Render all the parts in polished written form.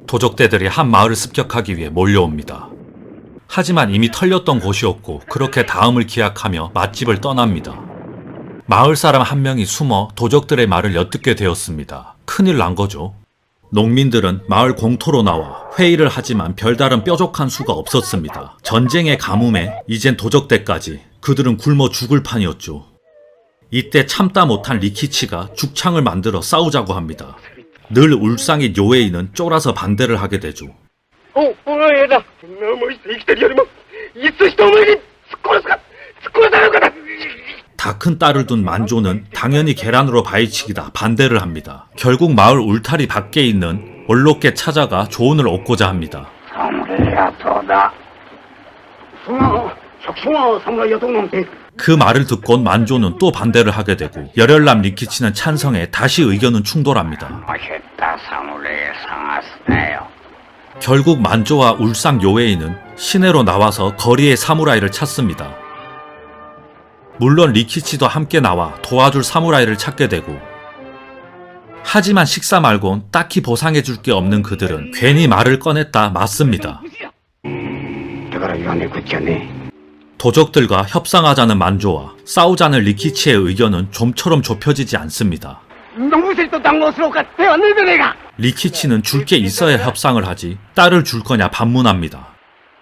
도적대들이 한 마을을 습격하기 위해 몰려옵니다. 하지만 이미 털렸던 곳이었고 그렇게 다음을 기약하며 맛집을 떠납니다. 마을 사람 한 명이 숨어 도적들의 말을 엿듣게 되었습니다. 큰일 난 거죠. 농민들은 마을 공터로 나와 회의를 하지만 별다른 뾰족한 수가 없었습니다. 전쟁의 가뭄에 이젠 도적대까지 그들은 굶어 죽을 판이었죠. 이때 참다 못한 리키치가 죽창을 만들어 싸우자고 합니다. 늘 울상인 요에이는 쫄아서 반대를 하게 되죠. 얘다. 다 큰 딸을 둔 만조는 당연히 계란으로 바위치기다 반대를 합니다. 결국 마을 울타리 밖에 있는 원로께 찾아가 조언을 얻고자 합니다. 그 말을 듣곤 만조는 또 반대를 하게 되고 열혈남 리키치는 찬성해 다시 의견은 충돌합니다. 결국 만조와 울상 요에이는 시내로 나와서 거리의 사무라이를 찾습니다. 물론 리키치도 함께 나와 도와줄 사무라이를 찾게 되고, 하지만 식사 말곤 딱히 보상해줄 게 없는 그들은 괜히 말을 꺼냈다 맞습니다. 도적들과 협상하자는 만조와 싸우자는 리키치의 의견은 좀처럼 좁혀지지 않습니다. 리키치는 줄 게 있어야 협상을 하지 딸을 줄 거냐 반문합니다.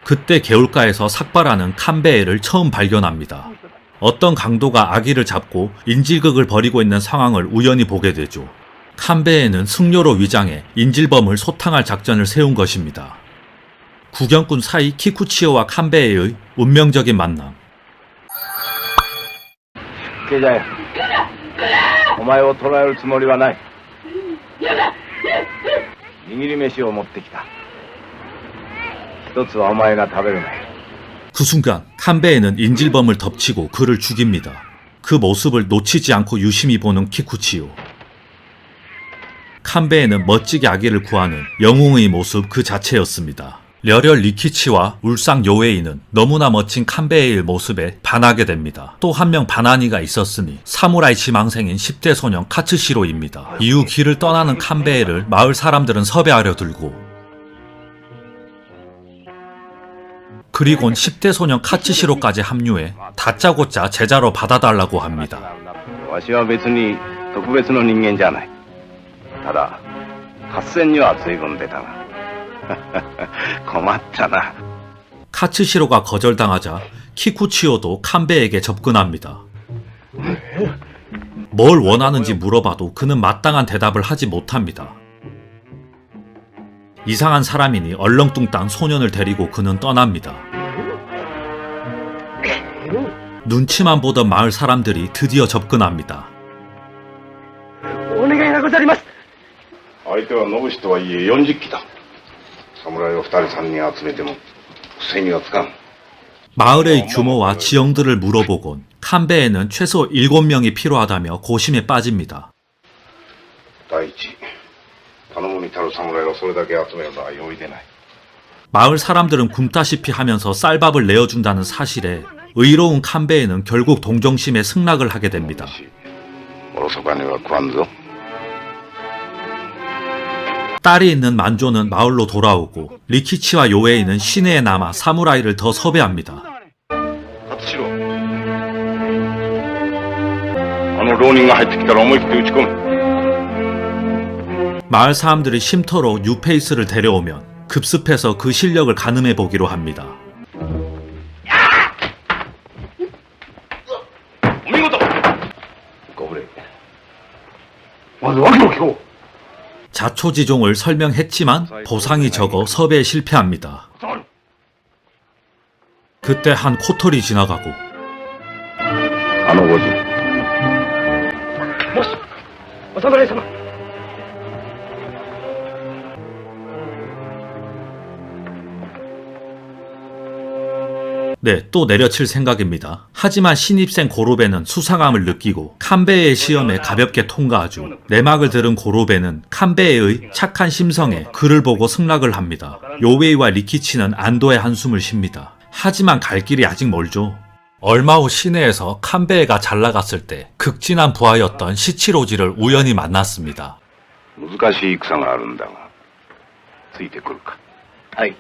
그때 개울가에서 삭발하는 칸베에를 처음 발견합니다. 어떤 강도가 아기를 잡고 인질극을 벌이고 있는 상황을 우연히 보게 되죠. 칸베에는 승려로 위장해 인질범을 소탕할 작전을 세운 것입니다. 구경꾼 사이 키쿠치오와 칸베에의 운명적인 만남. 계자야, お前を捕らえるつもりはない。握り飯を持ってきた。一つはお前が食べるなよ。 그 순간 칸베에는 인질범을 덮치고 그를 죽입니다. 그 모습을 놓치지 않고 유심히 보는 키쿠치오. 칸베에는 멋지게 아기를 구하는 영웅의 모습 그 자체였습니다. 려렬 리키치와 울상 요에이는 너무나 멋진 칸베에의 모습에 반하게 됩니다. 또 한 명 반한이가 있었으니 사무라이 지망생인 10대 소년 카츠시로입니다. 이후 길을 떠나는 칸베에를 마을 사람들은 섭외하려 들고, 그리곤 10대 소년 카츠시로까지 합류해 다짜고짜 제자로 받아달라고 합니다. 카츠시로가 거절당하자 키쿠치오도 칸베에게 접근합니다. 뭘 원하는지 물어봐도 그는 마땅한 대답을 하지 못합니다. 이상한 사람이니 얼렁뚱땅 소년을 데리고 그는 떠납니다. 눈치만 보던 마을 사람들이 드디어 접근합니다. お願いがござります。相手は信氏とはいえ40騎だ。侍を2人3人集めても癖にはつかん。 마을의 규모와 지형들을 물어보곤 칸베에는 최소 7명이 필요하다며 고심에 빠집니다. 第一、頼むに足る侍をそれだけ集めれば容易でない。 마을 사람들은 굶다시피 하면서 쌀밥을 내어준다는 사실에 의로운 칸베에는 결국 동정심에 승낙을 하게 됩니다. おろそかには食わんぞ。 딸이 있는 만조는 마을로 돌아오고 리키치와 요에이는 시내에 남아 사무라이를 더 섭외합니다. 勝四郎、あの浪人が入ってきたら思い切って打ち込む。 마을 사람들이 쉼터로 뉴페이스를 데려오면 급습해서 그 실력을 가늠해 보기로 합니다. お見事。ご無礼。まず訳を聞こう。 자초지종을 설명했지만 보상이 적어 섭외에 실패합니다. 그때 한 코털이 지나가고, あの御仁。もし、お侍様。 네, 또 내려칠 생각입니다. 하지만 신입생 고로베는 수상함을 느끼고 칸베에의 시험에 가볍게 통과하죠. 내막을 들은 고로베는 칸베에의 착한 심성에 그를 보고 승낙을 합니다. 요웨이와 리키치는 안도의 한숨을 쉽니다. 하지만 갈 길이 아직 멀죠. 얼마 후 시내에서 칸베에가 잘 나갔을 때 극진한 부하였던 시치로지를 우연히 만났습니다. 難しい戦があるんだが、ついてくるか。はい。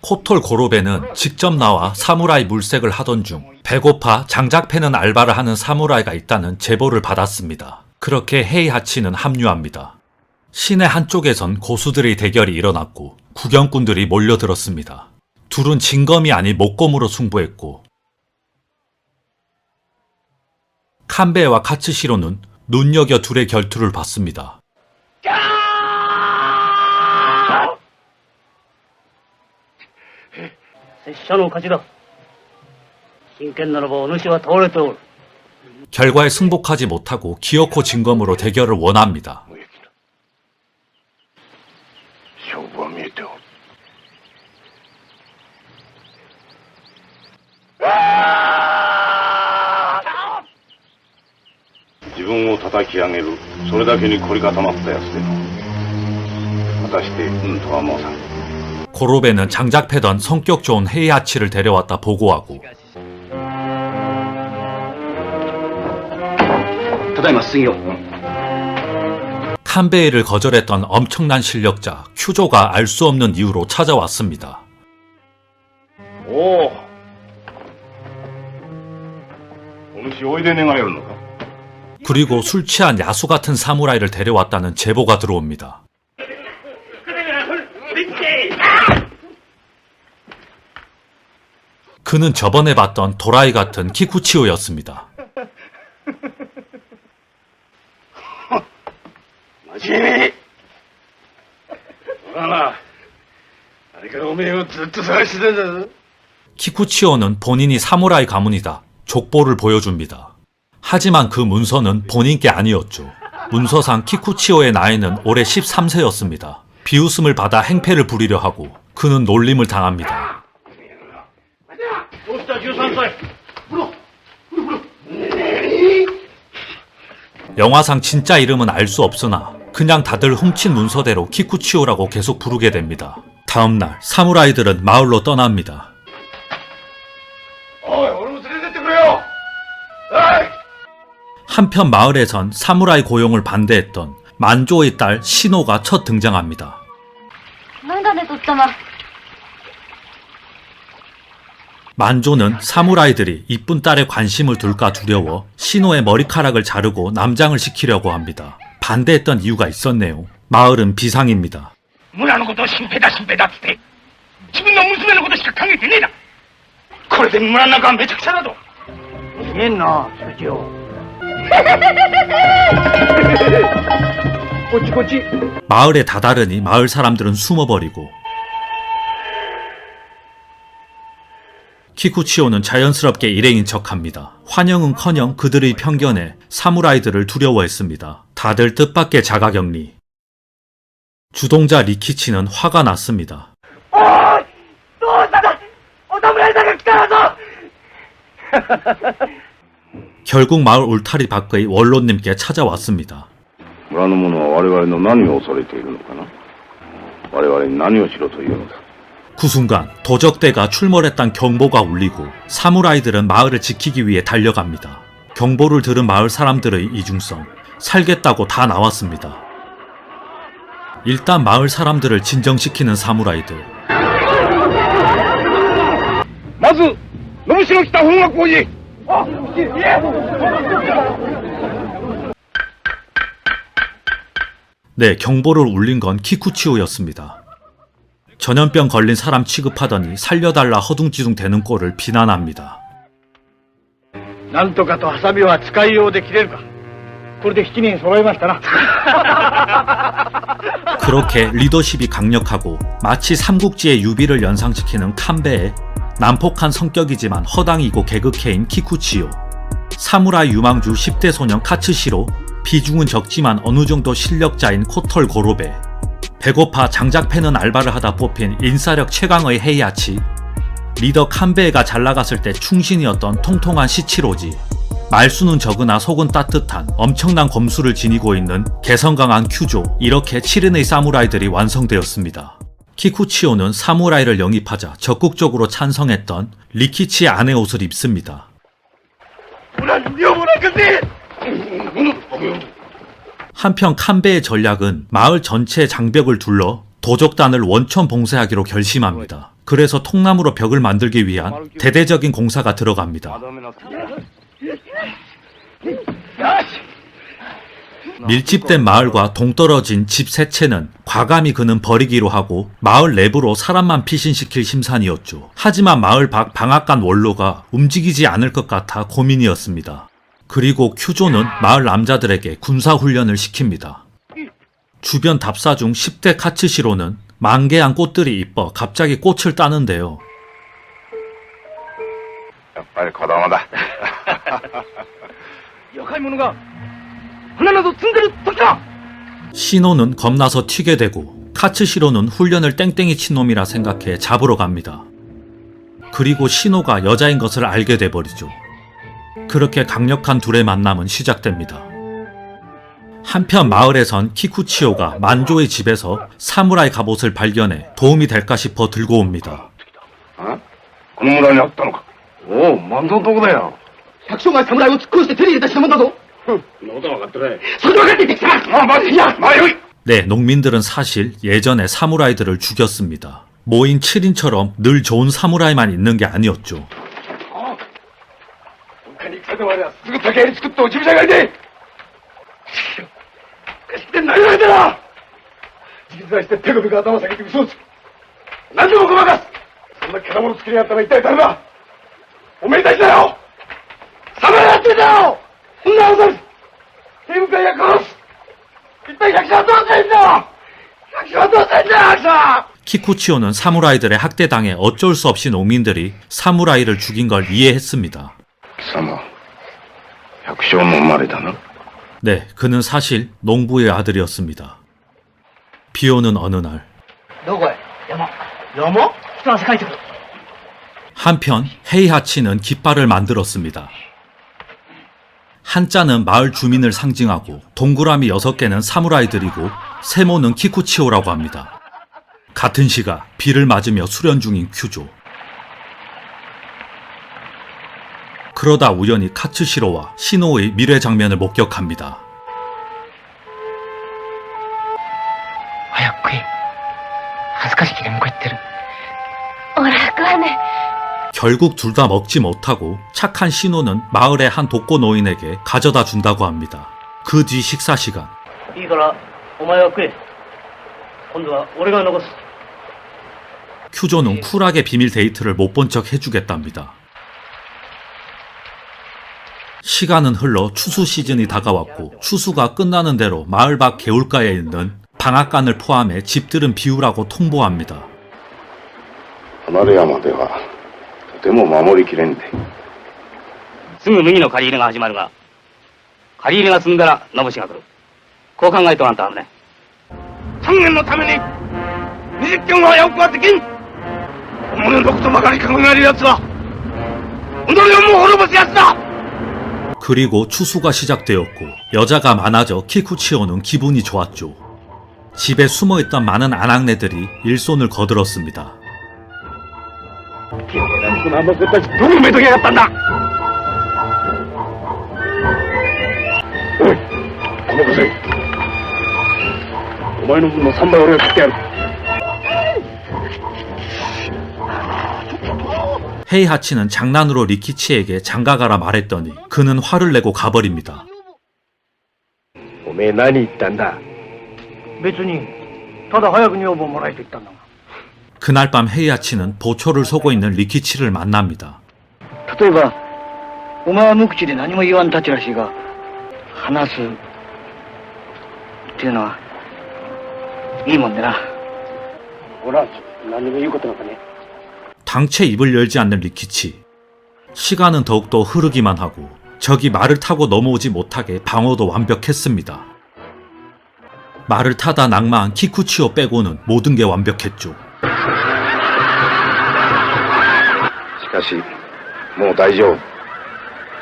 코톨 고로베는 직접 나와 사무라이 물색을 하던 중 배고파 장작 패는 알바를 하는 사무라이가 있다는 제보를 받았습니다. 그렇게 헤이하치는 합류합니다. 시내 한쪽에선 고수들의 대결이 일어났고 구경꾼들이 몰려들었습니다. 둘은 진검이 아닌 목검으로 승부했고 칸베와 카츠시로는 눈여겨 둘의 결투를 봤습니다. 拙者の勝ちだ。真剣ならばお主は倒れておる。 결과에 승복하지 못하고 기어코 진검으로 대결을 원합니다. 無益だ。勝負は見えておる。自分を叩き上げる、それだけに凝り固まったやつでも果たしてとは申さん。 고로베는 장작 패던 성격 좋은 헤이하치를 데려왔다 보고하고 ただいま杉尾。 칸베이를 거절했던 엄청난 실력자 큐조가 알 수 없는 이유로 찾아왔습니다. おお。お主おいで願えるのか。 그리고 술 취한 야수 같은 사무라이를 데려왔다는 제보가 들어옵니다. 그는 저번에 봤던 도라이 같은 키쿠치오였습니다. 真面目に。ほらな、あれからおめえをずっと探してたんだぞ。 키쿠치오는 본인이 사무라이 가문이다. 족보를 보여줍니다. 하지만 그 문서는 본인 게 아니었죠. 문서상 키쿠치오의 나이는 올해 13세였습니다. 비웃음을 받아 행패를 부리려 하고 그는 놀림을 당합니다. 영화상 진짜 이름은 알 수 없으나 그냥 다들 훔친 문서대로 키쿠치오라고 계속 부르게 됩니다. 다음날 사무라이들은 마을로 떠납니다. おい、俺も連れてってくれよ。おい。 한편 마을에선 사무라이 고용을 반대했던 만조의 딸 시노가 첫 등장합니다. なんだねとっちゃま。 만조는 사무라이들이 이쁜 딸에 관심을 둘까 두려워 시노의 머리카락을 자르고 남장을 시키려고 합니다. 반대했던 이유가 있었네요. 마을은 비상입니다. 村のことを心配だ心配だっつって自分の娘のことしか考えてねえだ。これで村の中はめちゃくちゃだぞ。めんな、菊千代。こっちこっち。 마을에 다다르니 마을 사람들은 숨어버리고 키쿠치오는 자연스럽게 일행인 척합니다. 환영은커녕 그들의 편견에 사무라이들을 두려워했습니다. 다들 뜻밖의 자가격리. 주동자 리키치는 화가 났습니다. 결국 마을 울타리 밖의 원로님께 찾아왔습니다. 村の者は我々の何を恐れているのかな。我々に何をしろというのだ。 그 순간 도적대가 출몰했단 경보가 울리고 사무라이들은 마을을 지키기 위해 달려갑니다. 경보를 들은 마을 사람들의 이중성, 살겠다고 다 나왔습니다. 일단 마을 사람들을 진정시키는 사무라이들. まず野城北本学工事。 네, 경보를 울린 건 키쿠치오였습니다. 전염병 걸린 사람 취급하더니 살려달라 허둥지둥 대는 꼴을 비난합니다. なんとかとハサミは使いようで切れるか。これで7人揃いましたな。 그렇게 리더십이 강력하고 마치 삼국지의 유비를 연상시키는 칸베에 난폭한 성격이지만 허당이고 개그캐인 키쿠치오, 사무라이 유망주 10대 소년 카츠시로, 비중은 적지만 어느정도 실력자인 코톨 고로베, 배고파 장작 패는 알바를 하다 뽑힌 인싸력 최강의 헤이하치, 리더 칸베에가 잘나갔을 때 충신이었던 통통한 시치로지, 말수는 적으나 속은 따뜻한 엄청난 검수를 지니고 있는 개성 강한 큐조, 이렇게 7인의 사무라이들이 완성되었습니다. 키쿠치오는 사무라이를 영입하자 적극적으로 찬성했던 리키치의 아내 옷을 입습니다. 한편 칸베의 전략은 마을 전체의 장벽을 둘러 도적단을 원천 봉쇄하기로 결심합니다. 그래서 통나무로 벽을 만들기 위한 대대적인 공사가 들어갑니다. 밀집된 마을과 동떨어진 집 세 채는 과감히 그는 버리기로 하고 마을 내부로 사람만 피신시킬 심산이었죠. 하지만 마을 밖 방앗간 원로가 움직이지 않을 것 같아 고민이었습니다. 그리고 큐조는 마을 남자들에게 군사훈련을 시킵니다. 주변 답사 중 10대 카츠시로는 만개한 꽃들이 이뻐 갑자기 꽃을 따는데요. やっぱり子供だ。若い者が花など摘んでる時だ。 시노는 겁나서 튀게 되고 카츠시로는 훈련을 땡땡이 친 놈이라 생각해 잡으러 갑니다. 그리고 시노가 여자인 것을 알게 돼버리죠. 그렇게 강력한 둘의 만남은 시작됩니다. 한편 마을에선 키쿠치오가 만조의 집에서 사무라이 갑옷을 발견해 도움이 될까 싶어 들고 옵니다. この村にあったのか。おお、万蔵のとこだよ。百姓が侍を突っ殺して手に入れた品物だぞ。そんなことは分かってない。それで分かって言ってきた。あ、待て、いや、迷い。 네, 농민들은 사실 예전에 사무라이들을 죽였습니다. 모인 7인처럼 늘 좋은 사무라이만 있는 게 아니었죠. 他に戦うまではすぐ竹槍作って落ち武者がいて。貸して何をやってな。実在して手首が頭下げて嘘をつく。何でもごまかす。そんなけなもの作りやったら一体誰だ。おめえたちだよ。侍やってんだよ。そんな嘘です。刑務官や殺す。一体百姓はどうしたいんだ。百姓はどうしたいんだ、百姓。 키쿠치오는 사무라이들의 학대당해 어쩔 수 없이 농민들이 사무라이를 죽인 걸 이해했습니다. 貴様、百姓の生まれだな。 네, 그는 사실 농부의 아들이었습니다. 비 오는 어느 날 どこへ？山。山？人の世界ってこと。 한편 헤이하치는 깃발을 만들었습니다. 한자는 마을 주민을 상징하고 동그라미 6개는 사무라이들이고 세모는 키쿠치오라고 합니다. 같은 시각 비를 맞으며 수련 중인 큐조. 그러다 우연히 카츠시로와 시노의 미래 장면을 목격합니다. 早く食え。恥ずかしきで向こう行ってる。オラ食わね 결국 둘 다 먹지 못하고 착한 시노는 마을의 한 독거 노인에게 가져다 준다고 합니다. 그 뒤 식사 시간. いいからお前は食え。今度は俺が残す。 큐조는 쿨하게 비밀 데이트를 못 본 척 해주겠답니다. 시간은 흘러 추수 시즌이 다가왔고 추수가 끝나는 대로 마을 밖 개울가에 있는 방앗간을 포함해 집들은 비우라고 통보합니다. 離れ山ではとても守りきれんで。すぐ麦の借り入れが始まるが、借り入れが済んだら野星が来る。こう考えとらんと危ね。3年のために20件は早くはできん。お前のことばかり考える奴は己をも滅ぼす奴だ。 그리고 추수가 시작되었고 여자가 많아져 키쿠치오는 기분이 좋았죠. 집에 숨어있던 많은 아낙네들이 일손을 거들었습니다. このあの子たちどこに埋めときやがったんだ。おい、この小銭お前の分の3倍俺が食ってやる。 헤이하치는 장난으로 리키치에게 장가가라 말했더니 그는 화를 내고 가버립니다. おめえ何言ったんだ。別にただ早く女房もらえと言ったんだが。 그날 밤 헤이하치는 보초를 서고 있는 리키치를 만납니다. 例えばお前は無口で何も言わんたちらしいが、話すっていうのはいいもんでな。俺は何も言うことなんかね。 당최 입을 열지 않는 리키치. 시간은 더욱더 흐르기만 하고 적이 말을 타고 넘어오지 못하게 방어도 완벽했습니다. 말을 타다 낙마한 키쿠치오 빼고는 모든 게 완벽했죠. しかしもう大丈夫。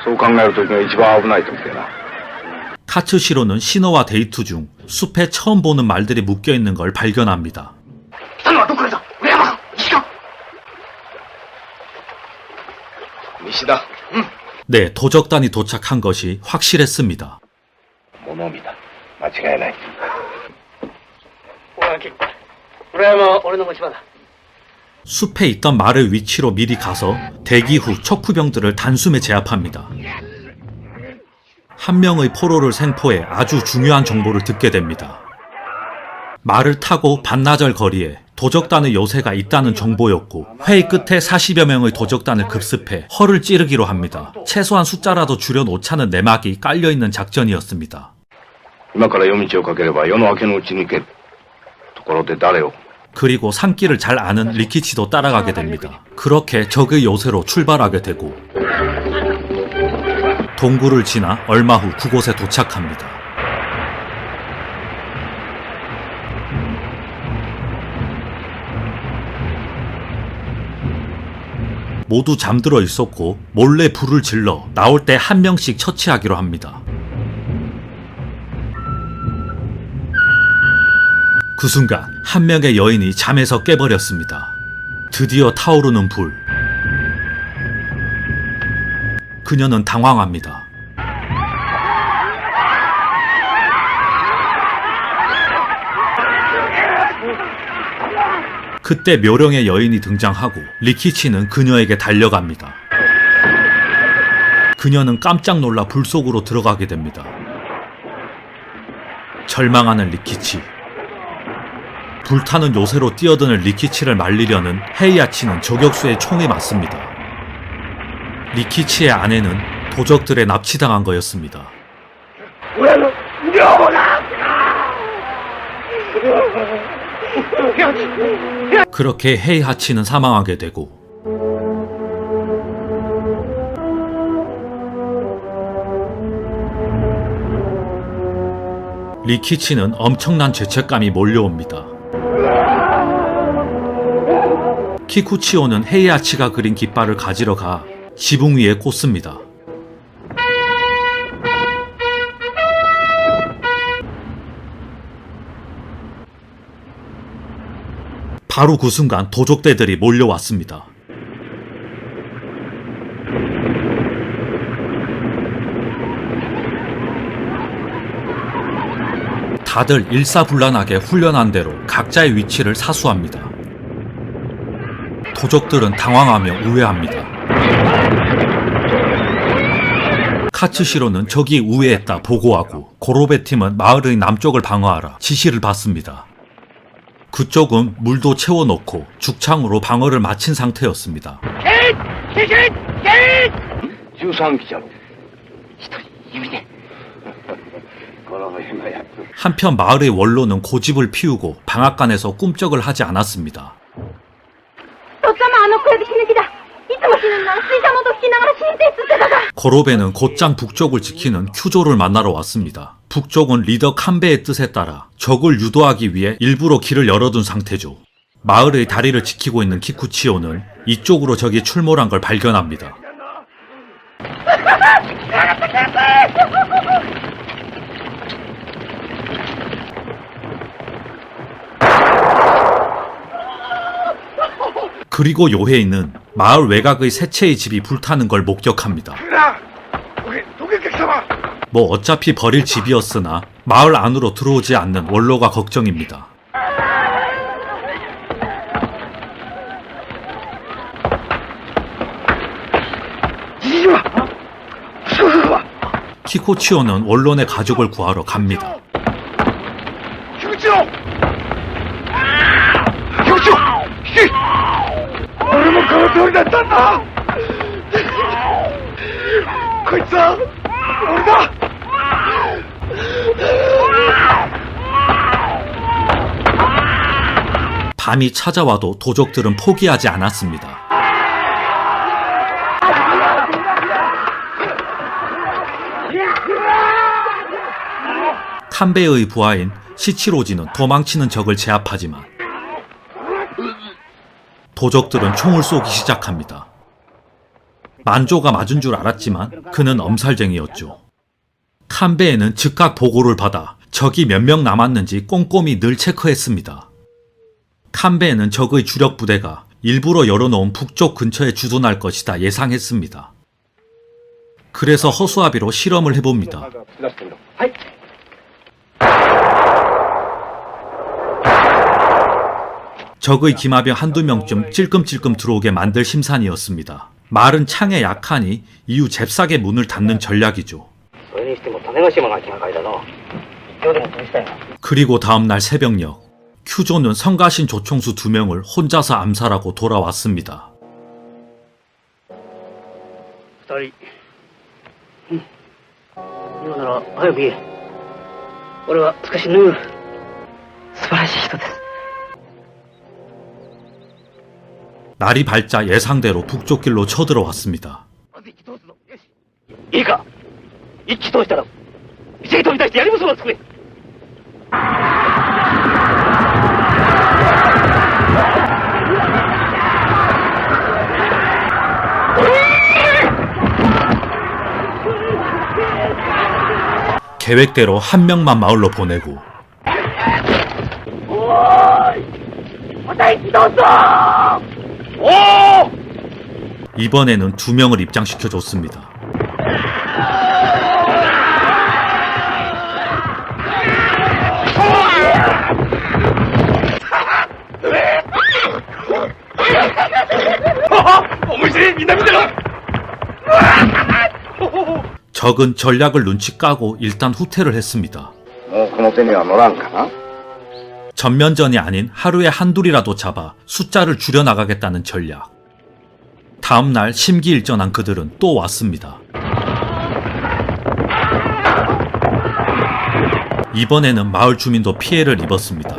そう考える時が一番危ない時でな。 카츠시로는 시노와 데이트 중 숲에 처음 보는 말들이 묶여있는 걸 발견합니다. 来たのはどこからだ。上山か西か。西だ。네, 도적단이 도착한 것이 확실했습니다. 物見だ。間違いない。俺は結構。裏山は俺の持ち場だ。 숲에 있던 말의 위치로 미리 가서 대기 후 척후병들을 단숨에 제압합니다. 한 명의 포로를 생포해 아주 중요한 정보를 듣게 됩니다. 말을 타고 반나절 거리에 도적단의 요새가 있다는 정보였고 회의 끝에 40여 명의 도적단을 급습해 허를 찌르기로 합니다. 최소한 숫자라도 줄여놓자는 내막이 깔려있는 작전이었습니다. 今から夜道をかければ夜の明けのうちに行け。ところで誰を 그리고 산길을 잘 아는 리키치도 따라가게 됩니다. 그렇게 적의 요새로 출발하게 되고 동굴을 지나 얼마 후 그곳에 도착합니다. 모두 잠들어 있었고 몰래 불을 질러 나올 때 한 명씩 처치하기로 합니다. 그 순간 한 명의 여인이 잠에서 깨버렸습니다. 드디어 타오르는 불. 그녀는 당황합니다. 그때 묘령의 여인이 등장하고 리키치는 그녀에게 달려갑니다. 그녀는 깜짝 놀라 불 속으로 들어가게 됩니다. 절망하는 리키치. 불타는 요새로 뛰어드는 리키치를 말리려는 헤이아치는 저격수의 총에 맞습니다. 리키치의 아내는 도적들에 납치당한 거였습니다. 그렇게 헤이하치는 사망하게 되고 리키치는 엄청난 죄책감이 몰려옵니다. 키쿠치오는 헤이아치가 그린 깃발을 가지러 가 지붕 위에 꽂습니다. 바로 그 순간 도적대들이 몰려왔습니다. 다들 일사불란하게 훈련한 대로 각자의 위치를 사수합니다. 도적들은 당황하며 우회합니다. 카츠시로는 적이 우회했다 보고하고 고로베 팀은 마을의 남쪽을 방어하라 지시를 받습니다. 그쪽은 물도 채워놓고 죽창으로 방어를 마친 상태였습니다. 13機じゃろ。한편 마을의 원로는 고집을 피우고 방앗간에서 꿈쩍을 하지 않았습니다. とっさまあの声で死ぬ気だ。いつも死ぬなら水玉と聞きながら死にてっつってたが。 고로베는 곧장 북쪽을 지키는 큐조를 만나러 왔습니다. 북쪽은 리더 칸베의 뜻에 따라 적을 유도하기 위해 일부러 길을 열어둔 상태죠. 마을의 다리를 지키고 있는 키쿠치오는 이쪽으로 적이 출몰한 걸 발견합니다. 그리고 요헤이는 마을 외곽의 세체의 집이 불타는 걸 목격합니다. 뭐 어차피 버릴 집이었으나 마을 안으로 들어오지 않는 원로가 걱정입니다. 키코치오는 원론의 가족을 구하러 갑니다. 밤이 찾아와도 도적들은 포기하지 않았습니다. 칸베의 부하인 시치로지는 도망치는 적을 제압하지만 도적들은 총을 쏘기 시작합니다. 만조가 맞은 줄 알았지만 그는 엄살쟁이였죠. 칸베에는 즉각 보고를 받아 적이 몇 명 남았는지 꼼꼼히 늘 체크했습니다. 칸베에는 적의 주력 부대가 일부러 열어놓은 북쪽 근처에 주둔할 것이다 예상했습니다. 그래서 허수아비로 실험을 해봅니다. 적의 기마병 한두 명쯤 찔끔찔끔 들어오게 만들 심산이었습니다. 말은 창에 약하니 이후 잽싸게 문을 닫는 전략이죠. それにしても種子島が気がかりだな。一応でも通したいな。 그리고 다음날 새벽녘 큐조는 성가신 조총수 2명을 혼자서 암살하고 돌아왔습니다. 二人。今なら早く言え。俺は少し脱ぐ。素晴らしい人です。 날이 밝자 예상대로 북쪽 길로 쳐들어왔습니다. いいか、一気通したら一撃飛び出してやりもそば作れ。 계획대로 한 명만 마을로 보내고 이번에는 2명을 입장시켜줬습니다. 적은 전략을 눈치 까고 일단 후퇴를 했습니다. もうこの手には乗らんかな。 전면전이 아닌 하루에 한둘이라도 잡아 숫자를 줄여나가겠다는 전략. 다음날 심기일전한 그들은 또 왔습니다. 이번에는 마을 주민도 피해를 입었습니다.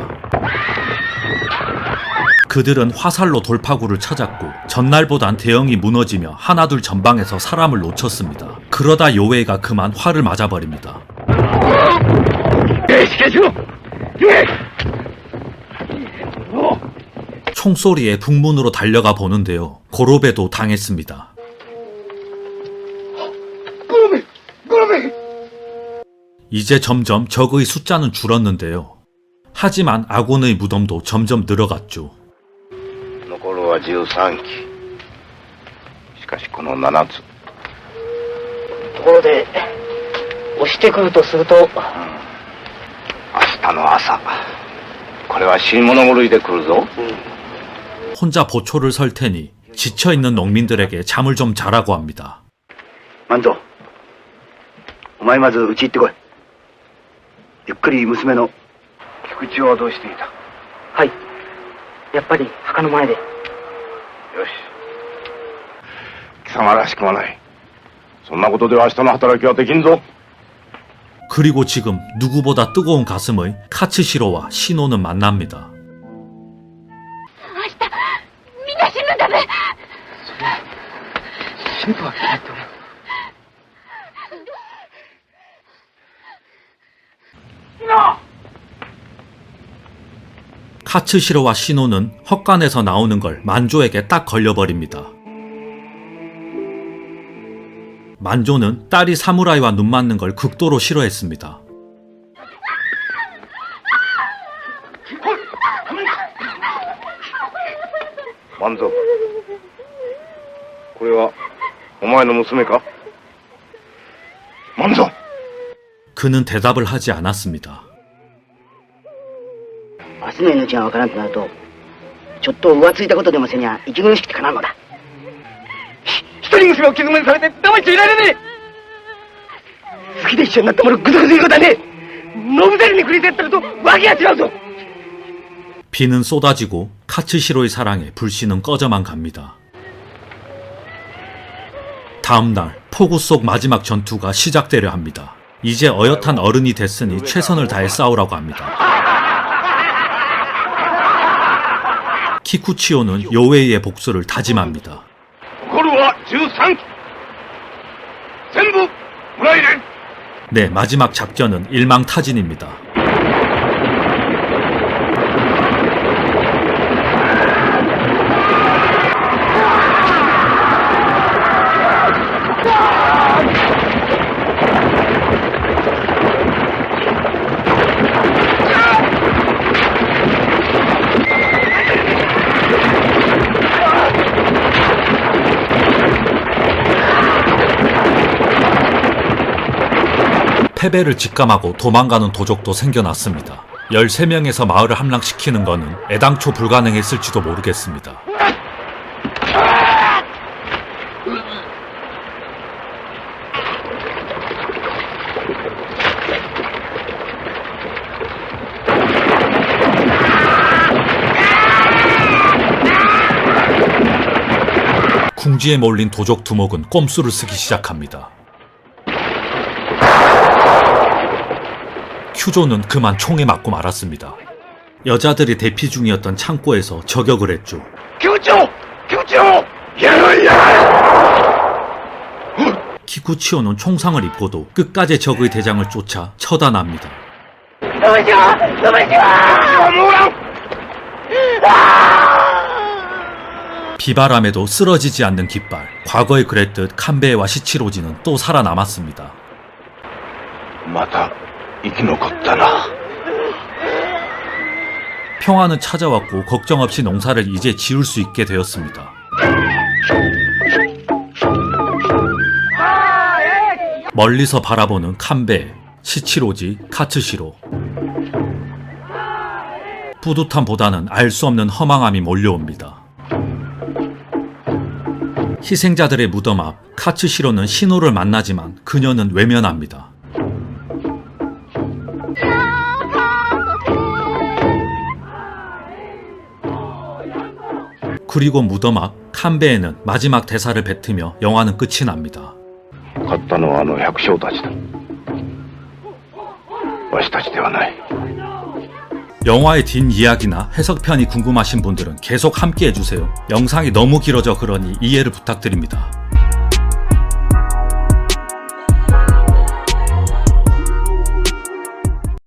그들은 화살로 돌파구를 찾았고 전날보단 대형이 무너지며 하나둘 전방에서 사람을 놓쳤습니다. 그러다 요웨이가 그만 화를 맞아버립니다. 총소리에 북문으로 달려가 보는데요. 고로베도 당했습니다. 이제 점점 적의 숫자는 줄었는데요. 하지만 아군의 무덤도 점점 늘어갔죠. 残るは13機。しかしこの7つ。ところで押してくるとすると、明日の朝。これは死に物狂いで来るぞ。 혼자 보초를 설 테니 지쳐있는 농민들에게 잠을 좀 자라고 합니다. 万蔵、お前まずうち行ってこい。ゆっくり娘の菊池はどうしていた。はい、やっぱり墓の前で。よし。貴様らしくはない。そんなことでは明日の働きはできんぞ。 그리고 지금 누구보다 뜨거운 가슴의 카츠시로와 시노는 만납니다. 明日みんな死ぬんだね。死ぬとは決まっておる。 카츠시로와 시노는 헛간에서 나오는 걸 만조에게 딱 걸려버립니다. 만조는 딸이 사무라이와 눈 맞는 걸 극도로 싫어했습니다. 万蔵。これはお前の娘か。万蔵。 그는 대답을 하지 않았습니다. 明日の命がわからんとなると、ちょっと浮ついたことでもせにゃ息苦しくてかなわんのだ。一人娘を傷つけされて黙っちゃいられねえ。好きで一緒になったものぐずぐずいることはねえ。ノブゼルに繰り出ったるとわけが違うぞ。 비는 쏟아지고 카츠시로의 사랑에 불씨는 꺼져만 갑니다. 다음날 폭우 속 마지막 전투가 시작되려 합니다. 이제 어엿한 어른이 됐으니 최선을 다해 싸우라고 합니다. 키쿠치오는 요웨이의 복수를 다짐합니다. 残るは13機。全部村入れ。 네, 마지막 작전은 일망타진입니다. 패배를 직감하고 도망가는 도적도 생겨났습니다. 13명에서 마을을 함락시키는 거는 애당초 불가능했을지도 모르겠습니다. 궁지에 몰린 도적 두목은 꼼수를 쓰기 시작합니다. 큐조는 그만 총에 맞고 말았습니다. 여자들이 대피 중이었던 창고에서 저격을 했죠. 교조! 야야! 키쿠치오는 총상을 입고도 끝까지 적의 대장을 쫓아 처단합니다. 비바람에도 쓰러지지 않는 깃발. 과거에 그랬듯 칸베에와 시치로지는 또 살아남았습니다. また生き残ったな。 평화는 찾아왔고 걱정 없이 농사를 이제 지을 수 있게 되었습니다. 멀리서 바라보는 칸베, 시치로지, 카츠시로. 뿌듯함보다는 알 수 없는 허망함이 몰려옵니다. 희생자들의 무덤 앞 카츠시로는 신호를 만나지만 그녀는 외면합니다. 그리고 무덤 앞 칸베에는 마지막 대사를 뱉으며 영화는 끝이 납니다. 勝ったのはあの百姓たちだ。わしたちではない。 영화의 뒷이야기나 해석편이 궁금하신 분들은 계속 함께 해주세요. 영상이 너무 길어져 그러니 이해를 부탁드립니다.